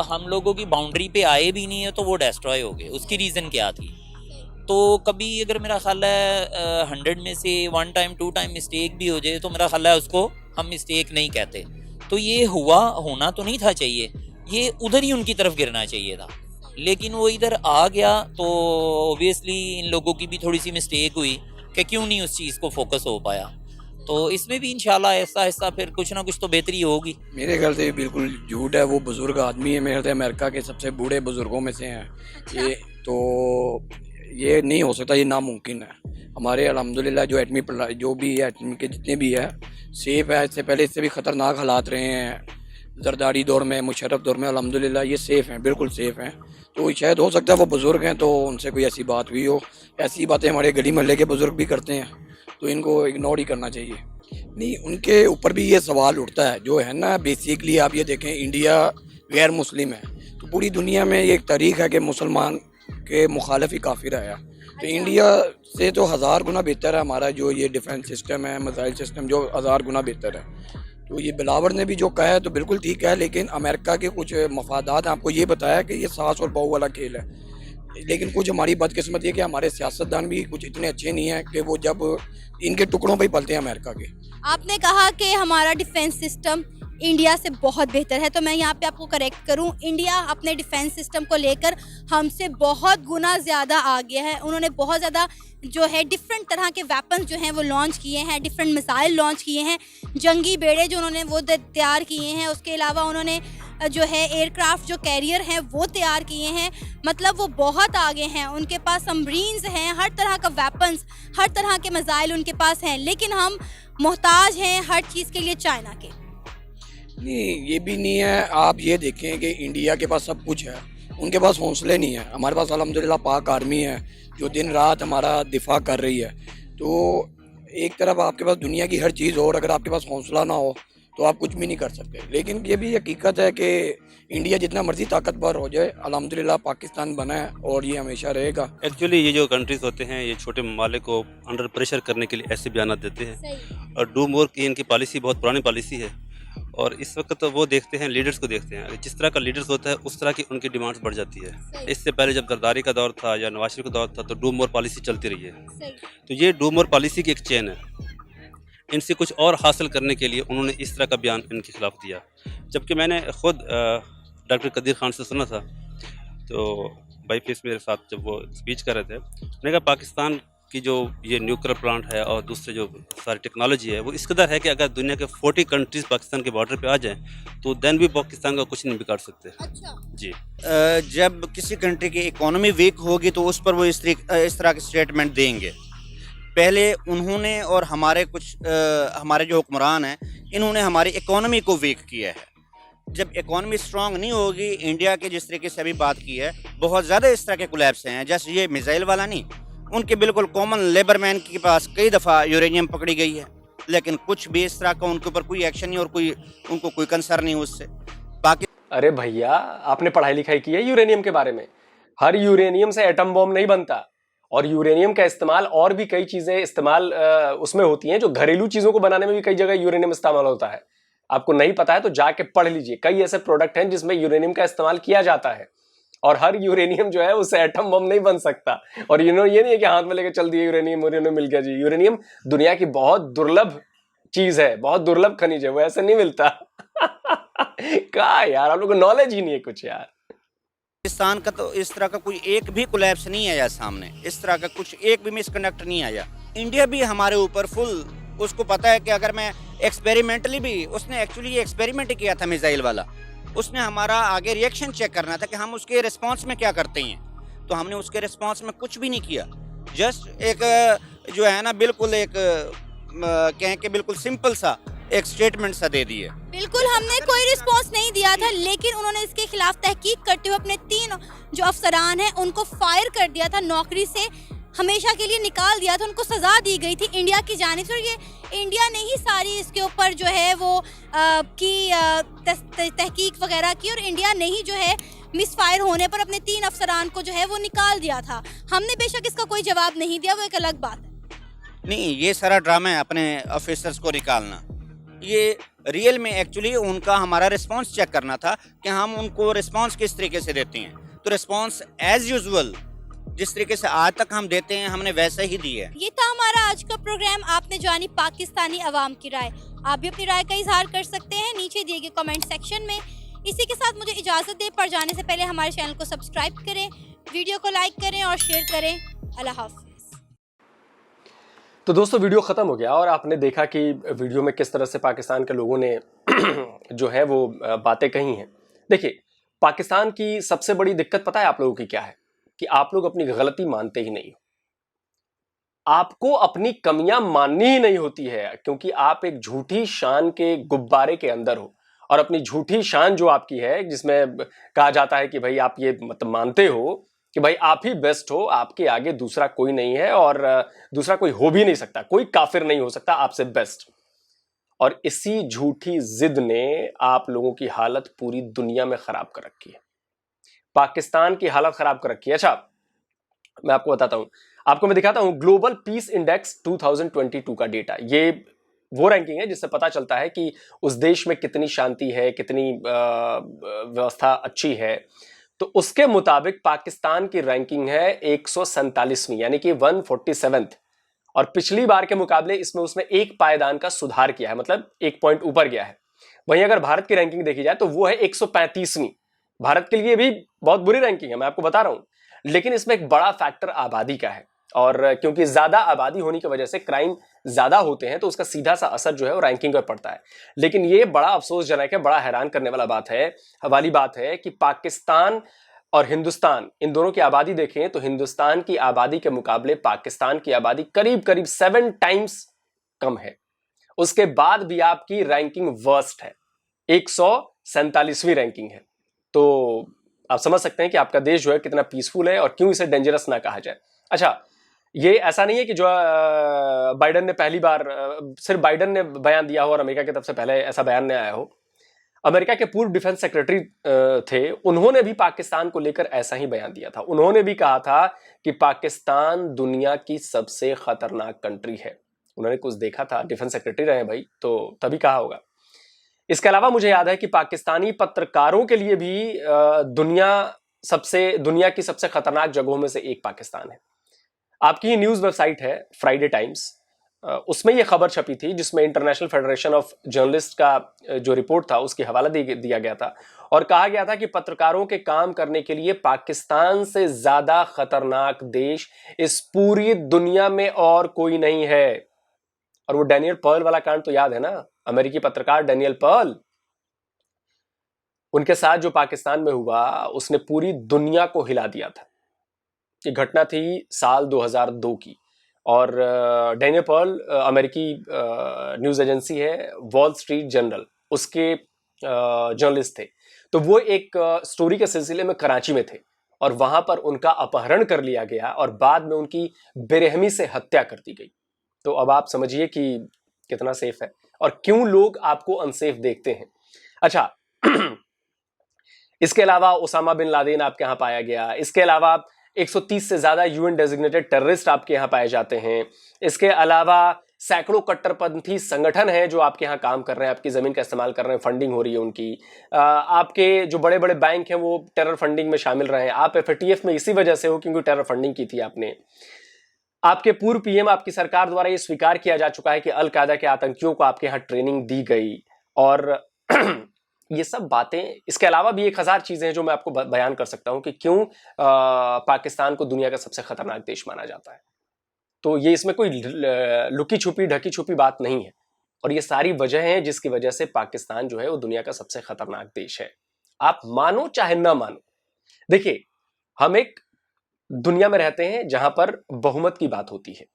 हम लोगों की बाउंड्री पे आए भी नहीं है तो वो डिस्ट्रॉय हो गए। उसकी रीज़न क्या थी? तो कभी अगर मेरा ख्याल है 100 में से 1 टाइम 2 टाइम मिस्टेक भी हो जाए तो मेरा ख्याल है उसको हम मिस्टेक नहीं कहते। तो ये होना तो नहीं था चाहिए, ये उधर ही उनकी तरफ गिरना चाहिए था, लेकिन वो इधर आ गया तो ऑब्वियसली इन लोगों की भी थोड़ी सी मिस्टेक हुई कि क्यों नहीं उस चीज़ को फोकस हो पाया। तो इसमें भी इंशाल्लाह ऐसा ऐसा फिर कुछ ना कुछ तो बेहतरी होगी। मेरे ख्याल से बिल्कुल झूठ है, वो बुज़ुर्ग आदमी है, मेरे ख्याल से अमेरिका के सबसे बूढ़े बुज़ुर्गों में से हैं। ये तो ये नहीं हो सकता, ये नामुमकिन है। हमारे अल्हम्दुलिल्लाह जो एटमी जो भी है, एटमी के जितने भी है सेफ़ है। इससे पहले इससे भी ख़तरनाक हालात रहे हैं जरदारी दौर में, मुशर्रफ दौर में, अल्हम्दुलिल्लाह ये सेफ़ हैं, बिल्कुल सेफ़ हैं। तो शायद हो सकता है वो बुज़ुर्ग हैं तो उनसे कोई ऐसी बात हुई हो। ऐसी बातें हमारे गली मोहल्ले के बुज़ुर्ग भी करते हैं, तो इनको इग्नोर ही करना चाहिए। नहीं, उनके ऊपर भी ये सवाल उठता है जो है ना, बेसिकली आप ये देखें इंडिया गैर मुस्लिम है, तो पूरी दुनिया में ये एक तारीख है कि मुसलमान के मुखालिफ ही काफिर आया। तो इंडिया से तो 1000 गुना बेहतर है हमारा जो ये डिफेंस सिस्टम है, मिसाइल सिस्टम जो 1000 गुना बेहतर है। तो ये बिलावर ने भी जो कहा है तो बिल्कुल ठीक है, लेकिन अमेरिका के कुछ मफादात आपको ये बताया कि ये सास और बहू वाला खेल है। लेकिन कुछ हमारी बदकिस्मती है कि हमारे सियासतदान भी कुछ इतने अच्छे नहीं हैं कि वो जब इनके टुकड़ों पे ही पलते हैं अमेरिका के। आपने कहा कि हमारा डिफेंस सिस्टम इंडिया से बहुत बेहतर है, तो मैं यहाँ पे आपको करेक्ट करूँ, इंडिया अपने डिफेंस सिस्टम को लेकर हमसे बहुत गुना ज़्यादा आगे है। उन्होंने बहुत ज़्यादा जो है डिफरेंट तरह के वेपन्स जो हैं वो लॉन्च किए हैं, डिफरेंट मिसाइल लॉन्च किए हैं, जंगी बेड़े जो उन्होंने वो तैयार किए हैं। उसके अलावा उन्होंने जो है एयरक्राफ्ट जो कैरियर हैं वो तैयार किए हैं। मतलब वो बहुत आगे हैं, उनके पास सबमरीन्स हैं, हर तरह का वेपन्स, हर तरह के मिसाइल उनके पास हैं। लेकिन हम मोहताज हैं हर चीज़ के लिए चाइना के। नहीं, ये भी नहीं है। आप ये देखें कि इंडिया के पास सब कुछ है, उनके पास हौसले नहीं है। हमारे पास अल्हम्दुलिल्लाह पाक आर्मी है जो दिन रात हमारा दिफा कर रही है। तो एक तरफ आपके पास दुनिया की हर चीज़ हो और अगर आपके पास हौसला ना हो तो आप कुछ भी नहीं कर सकते। लेकिन ये भी हकीकत है कि इंडिया जितना मर्जी ताकतवर हो जाए, अल्हम्दुलिल्लाह पाकिस्तान बना है और ये हमेशा रहेगा। एक्चुअली ये जो कंट्रीज़ होते हैं ये छोटे ममालिक को अंडर प्रेशर करने के लिए ऐसे बयान देते हैं, और डू मोर की इनकी पॉलिसी बहुत पुरानी पॉलिसी है। और इस वक्त तो वो देखते हैं, लीडर्स को देखते हैं, जिस तरह का लीडर्स होता है उस तरह की उनकी डिमांड्स बढ़ जाती है। इससे पहले जब जरदारी का दौर था या नवाज शरीफ का दौर था तो डू मोर पॉलिसी चलती रही है। तो ये डू मोर पॉलिसी की एक चेन है, इनसे कुछ और हासिल करने के लिए उन्होंने इस तरह का बयान इनके खिलाफ दिया। जबकि मैंने ख़ुद डॉक्टर कदीर खान से सुना था, तो बाई फेस मेरे साथ जब वो स्पीच कर रहे थे, मैंने कहा पाकिस्तान की जो ये न्यूक्लियर प्लांट है और दूसरे जो सारी टेक्नोलॉजी है वो इस कदर है कि अगर दुनिया के 40 कंट्रीज़ पाकिस्तान के बॉर्डर पे आ जाएं तो देन भी पाकिस्तान का कुछ नहीं बिगाड़ सकते। अच्छा। जी। जब किसी कंट्री की इकोनॉमी वीक होगी तो उस पर वो इस तरह के स्टेटमेंट देंगे। पहले उन्होंने और हमारे हमारे जो हुक्मरान हैं इन्होंने हमारी इकोनॉमी को वीक किया है। जब इकोनॉमी स्ट्रांग नहीं होगी, इंडिया के जिस तरीके से अभी बात की है, बहुत ज़्यादा इस तरह के कोलैप्स हैं। जैसे ये मिसाइल वाला नहीं, उनके बिल्कुल कॉमन लेबर मैन के पास कई दफ़ा यूरेनियम पकड़ी गई है, लेकिन कुछ भी इस तरह का उनके ऊपर कोई एक्शन नहीं और उनको कोई कंसर्न नहीं उससे। बाकी अरे भैया, आपने पढ़ाई लिखाई की है यूरेनियम के बारे में? हर यूरेनियम से एटम बॉम्ब नहीं बनता, और यूरेनियम का इस्तेमाल और भी कई चीजें इस्तेमाल उसमें होती हैं, जो घरेलू चीजों को बनाने में भी कई जगह यूरेनियम इस्तेमाल होता है। आपको नहीं पता है तो जाके पढ़ लीजिए, कई ऐसे प्रोडक्ट हैं जिसमें यूरेनियम का इस्तेमाल किया जाता है, और हर यूरेनियम जो है उससे एटम बम नहीं बन सकता। और ये नहीं है कि हाथ में लेके चल दिए यूरेनियम मिल गया जी। यूरेनियम दुनिया की बहुत दुर्लभ चीज है, बहुत दुर्लभ खनिज है, वो ऐसे नहीं मिलता। क्या यार, आप लोगों को नॉलेज ही नहीं है कुछ यार। पाकिस्तान का तो इस तरह का कोई एक भी कोलैप्स नहीं आया सामने, इस तरह का कुछ एक भी मिसकंडक्ट नहीं आया। इंडिया भी हमारे ऊपर फुल, उसको पता है कि अगर मैं एक्सपेरिमेंटली भी, उसने एक्चुअली ये एक्सपेरिमेंट ही किया था मिसाइल वाला, उसने हमारा आगे रिएक्शन चेक करना था कि हम उसके रिस्पांस में क्या करते हैं, तो हमने उसके रिस्पांस में कुछ भी नहीं किया। जस्ट एक जो है ना बिल्कुल एक कहें कि बिल्कुल सिंपल सा एक स्टेटमेंट सा दे दिए। बिल्कुल हमने कोई रिस्पांस नहीं दिया था, लेकिन उन्होंने इसके खिलाफ तहकीक करते हुए अपने 3 जो अफसरान हैं उनको फायर कर दिया था, नौकरी से हमेशा के लिए निकाल दिया था, उनको सज़ा दी गई थी इंडिया की जानिब से। और ये इंडिया ने ही सारी इसके ऊपर जो है वो तहकीक वगैरह की, और इंडिया ने ही जो है मिस फायर होने पर अपने 3 अफसरान को जो है वो निकाल दिया था। हमने बेशक इसका कोई जवाब नहीं दिया, वो एक अलग बात है। नहीं, ये सारा ड्रामा है अपने ऑफिसर्स को निकालना। ये रियल में एक्चुअली उनका हमारा रिस्पांस चेक करना था कि हम उनको रिस्पांस किस तरीके से देते हैं। तो रिस्पांस एज यूजुअल जिस तरीके से आज तक हम देते हैं हमने वैसा ही दिया है। ये था हमारा आज का प्रोग्राम। आपने जानी पाकिस्तानी अवाम की राय। आप भी अपनी राय का इजहार कर सकते हैं नीचे दिए गए कमेंट सेक्शन में। इसी के साथ मुझे इजाज़त दे, पर जाने से पहले हमारे चैनल को सब्सक्राइब करें, वीडियो को लाइक करें और शेयर करें। अल्लाह हाफ़िज़। तो दोस्तों वीडियो ख़त्म हो गया और आपने देखा कि वीडियो में किस तरह से पाकिस्तान के लोगों ने जो है वो बातें कही हैं। देखिए, पाकिस्तान की सबसे बड़ी दिक्कत पता है आप लोगों की क्या है? कि आप लोग अपनी गलती मानते ही नहीं हो। आपको अपनी कमियां माननी ही नहीं होती है, क्योंकि आप एक झूठी शान के गुब्बारे के अंदर हो। और अपनी झूठी शान जो आपकी है, जिसमें कहा जाता है कि भाई आप ये मतलब मानते हो कि भाई आप ही बेस्ट हो, आपके आगे दूसरा कोई नहीं है और दूसरा कोई हो भी नहीं सकता, कोई काफिर नहीं हो सकता आपसे बेस्ट। और इसी झूठी जिद ने आप लोगों की हालत पूरी दुनिया में खराब कर रखी है, पाकिस्तान की हालत खराब कर रखी है। अच्छा, मैं आपको बताता हूं, आपको मैं दिखाता हूं ग्लोबल पीस इंडेक्स 2022 का डेटा। ये वो रैंकिंग है जिससे पता चलता है कि उस देश में कितनी शांति है, कितनी व्यवस्था अच्छी है। तो उसके मुताबिक पाकिस्तान की रैंकिंग है 147वीं, यानी कि 147th। और पिछली बार के मुकाबले इसमें उसने एक पायदान का सुधार किया है, मतलब एक पॉइंट ऊपर गया है। वहीं अगर भारत की रैंकिंग देखी जाए तो वो है 135वीं। भारत के लिए भी बहुत बुरी रैंकिंग है, मैं आपको बता रहा हूं। लेकिन इसमें एक बड़ा फैक्टर आबादी का है, और क्योंकि ज्यादा आबादी होने की वजह से क्राइम ज्यादा होते हैं, तो उसका सीधा सा असर जो है वो रैंकिंग पर पड़ता है। लेकिन ये बड़ा अफसोसजनक है, बड़ा हैरान करने वाली बात है कि पाकिस्तान और हिंदुस्तान, इन दोनों की आबादी देखें तो हिंदुस्तान की आबादी के मुकाबले पाकिस्तान की आबादी करीब करीब 7 टाइम्स कम है। उसके बाद भी आपकी रैंकिंग वर्स्ट है, 147वीं रैंकिंग है। तो आप समझ सकते हैं कि आपका देश जो है कितना पीसफुल है और क्यों इसे डेंजरस ना कहा जाए। अच्छा, ये ऐसा नहीं है कि जो बाइडन ने पहली बार सिर्फ बाइडन ने बयान दिया हो और अमेरिका की तरफ से पहले ऐसा बयान नहीं आया हो। अमेरिका के पूर्व डिफेंस सेक्रेटरी थे, उन्होंने भी पाकिस्तान को लेकर ऐसा ही बयान दिया था। उन्होंने भी कहा था कि पाकिस्तान दुनिया की सबसे खतरनाक कंट्री है। उन्होंने कुछ देखा था, डिफेंस सेक्रेटरी रहे भाई, तो तभी कहा होगा। इसके अलावा मुझे याद है कि पाकिस्तानी पत्रकारों के लिए भी दुनिया की सबसे खतरनाक जगहों में से एक पाकिस्तान है। आपकी ही न्यूज वेबसाइट है फ्राइडे टाइम्स, उसमें यह खबर छपी थी जिसमें इंटरनेशनल फेडरेशन ऑफ जर्नलिस्ट का जो रिपोर्ट था उसकी हवाला दिया गया था और कहा गया था कि पत्रकारों के काम करने के लिए पाकिस्तान से ज्यादा खतरनाक देश इस पूरी दुनिया में और कोई नहीं है। और वो डैनियल पर्ल वाला कांड तो याद है ना, अमेरिकी पत्रकार डैनियल पर्ल, उनके साथ जो पाकिस्तान में हुआ उसने पूरी दुनिया को हिला दिया था। ये घटना थी साल 2002 की और डैनियल पर्ल अमेरिकी न्यूज़ एजेंसी है वॉल स्ट्रीट जर्नल, उसके जर्नलिस्ट थे। तो वो एक स्टोरी के सिलसिले में कराची में थे और वहां पर उनका अपहरण कर लिया गया और बाद में उनकी बेरहमी से हत्या कर दी गई। तो अब आप समझिए कि कितना सेफ है और क्यों लोग आपको अनसेफ देखते हैं। अच्छा, इसके अलावा ओसामा बिन लादेन आपके यहाँ पाया गया। इसके अलावा 130 से ज्यादा यूएन डेजिग्नेटेड टेररिस्ट आपके यहाँ पाए जाते हैं। इसके अलावा सैकड़ों कट्टरपंथी संगठन हैं जो आपके यहाँ काम कर रहे हैं, आपकी जमीन का इस्तेमाल कर रहे हैं, फंडिंग हो रही है उनकी। आपके जो बड़े बड़े बैंक हैं वो टेरर फंडिंग में शामिल रहे हैं। आप FATF में इसी वजह से हो क्योंकि टेरर फंडिंग की थी आपने। आपके पूर्व PM, आपकी सरकार द्वारा ये स्वीकार किया जा चुका है कि अल कायदा के आतंकियों को आपके यहाँ ट्रेनिंग दी गई और ये सब बातें। इसके अलावा भी 1000 चीजें हैं जो मैं आपको बयान कर सकता हूं कि क्यों पाकिस्तान को दुनिया का सबसे खतरनाक देश माना जाता है। तो ये इसमें कोई लुकी छुपी ढकी छुपी बात नहीं है और ये सारी वजह हैं जिसकी वजह से पाकिस्तान जो है वो दुनिया का सबसे खतरनाक देश है, आप मानो चाहे ना मानो। देखिए, हम एक दुनिया में रहते हैं जहां पर बहुमत की बात होती है।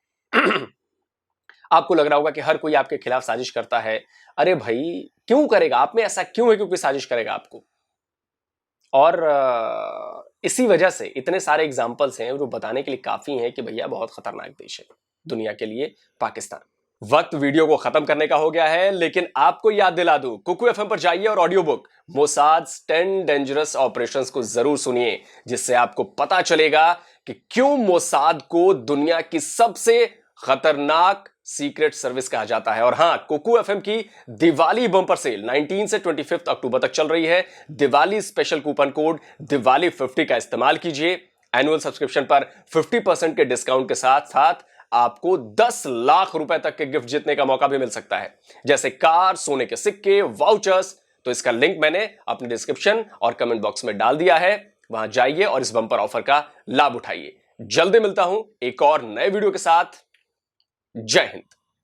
आपको लग रहा होगा कि हर कोई आपके खिलाफ साजिश करता है। अरे भाई, क्यों करेगा? आप में ऐसा क्यों है कि कोई साजिश करेगा आपको? और इसी वजह से इतने सारे एग्जाम्पल्स हैं जो बताने के लिए काफी हैं कि भैया बहुत खतरनाक देश है दुनिया के लिए पाकिस्तान। वक्त वीडियो को खत्म करने का हो गया है, लेकिन आपको याद दिला दूं, कुकू FM पर जाइए और ऑडियो बुक मोसाद्स 10 डेंजरस ऑपरेशंस को जरूर सुनिए, जिससे आपको पता चलेगा कि क्यों मोसाद को दुनिया की सबसे खतरनाक सीक्रेट सर्विस कहा जाता है। और हां, कुकू FM की दिवाली बम्पर सेल 19 से 25 अक्टूबर तक चल रही है। Diwali special coupon code Diwali 50 का इस्तेमाल कीजिए, एनुअल सब्सक्रिप्शन पर 50% के डिस्काउंट के साथ साथ आपको 10 लाख रुपए तक के गिफ्ट जीतने का मौका भी मिल सकता है, जैसे कार, सोने के सिक्के, वाउचर्स। तो इसका लिंक मैंने अपने डिस्क्रिप्शन और कमेंट बॉक्स में डाल दिया है, वहां जाइए और इस बम्पर ऑफर का लाभ उठाइए। जल्दी मिलता हूं एक और नए वीडियो के साथ। जय हिंद।